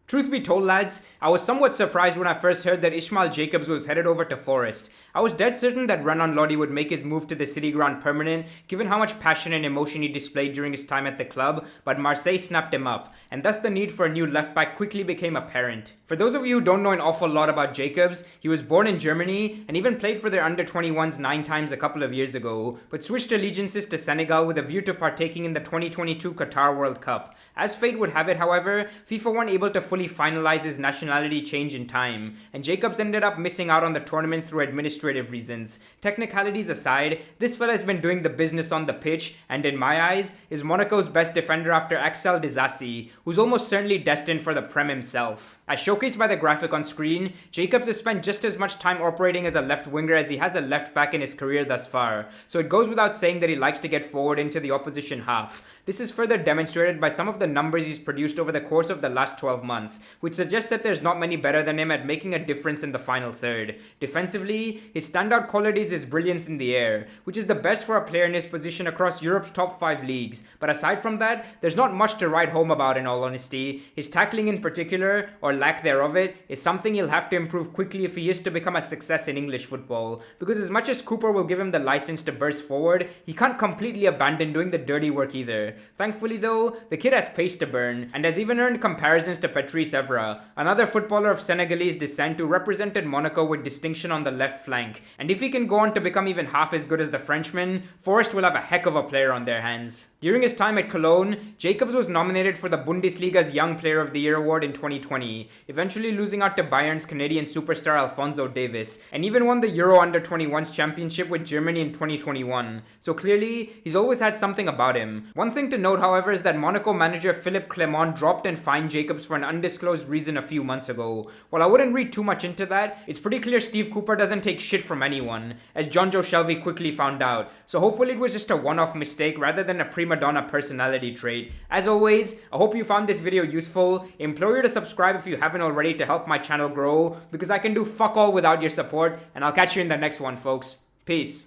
Truth be told, lads, I was somewhat surprised when I first heard that Ismail Jakobs was headed over to Forest. I was dead certain that Renan Lodi would make his move to the city ground permanent, given how much passion and emotion he displayed during his time at the club, but Marseille snapped him up, and thus the need for a new left-back quickly became apparent. For those of you who don't know an awful lot about Jakobs, he was born in Germany and even played for their under-21s 9 times a couple of years ago, but switched allegiances to Senegal with a view to partaking in the 2022 Qatar World Cup. As fate would have it, however, FIFA weren't able to fully finalize his nationality change in time, and Jakobs ended up missing out on the tournament through administrative reasons. Technicalities aside, this fella has been doing the business on the pitch, and in my eyes, is Monaco's best defender after Axel Disasi, who's almost certainly destined for the Prem himself. As showcased by the graphic on screen, Jakobs has spent just as much time operating as a left winger as he has a left back in his career thus far, so it goes without saying that he likes to get forward into the opposition half. This is further demonstrated by some of the numbers he's produced over the course of the last 12 months, which suggests that there's not many better than him at making a difference in the final third. Defensively, his standout qualities is brilliance in the air, which is the best for a player in his position across Europe's top 5 leagues, but aside from that, there's not much to write home about in all honesty. His tackling in particular, or lack thereof it, is something he'll have to improve quickly if he is to become a success in English football, because as much as Cooper will give him the license to burst forward, he can't completely abandon doing the dirty work either. Thankfully though, the kid has pace to burn, and has even earned comparisons to Patrice Evra, another footballer of Senegalese descent who represented Monaco with distinction on the left flank, and if he can go on to become even half as good as the Frenchman, Forest will have a heck of a player on their hands. During his time at Cologne, Jakobs was nominated for the Bundesliga's Young Player of the Year award in 2020, eventually losing out to Bayern's Canadian superstar Alphonso Davies, and even won the Euro Under-21s championship with Germany in 2021. So clearly, he's always had something about him. One thing to note, however, is that Monaco manager Philippe Clement dropped and fined Jakobs for an undisclosed reason a few months ago. While I wouldn't read too much into that, it's pretty clear Steve Cooper doesn't take shit from anyone, as John Joe Shelby quickly found out. So hopefully it was just a one-off mistake rather than a prima donna personality trait. As always, I hope you found this video useful. I implore you to subscribe if you haven't already to help my channel grow, because I can do fuck all without your support, and I'll catch you in the next one, folks. Peace.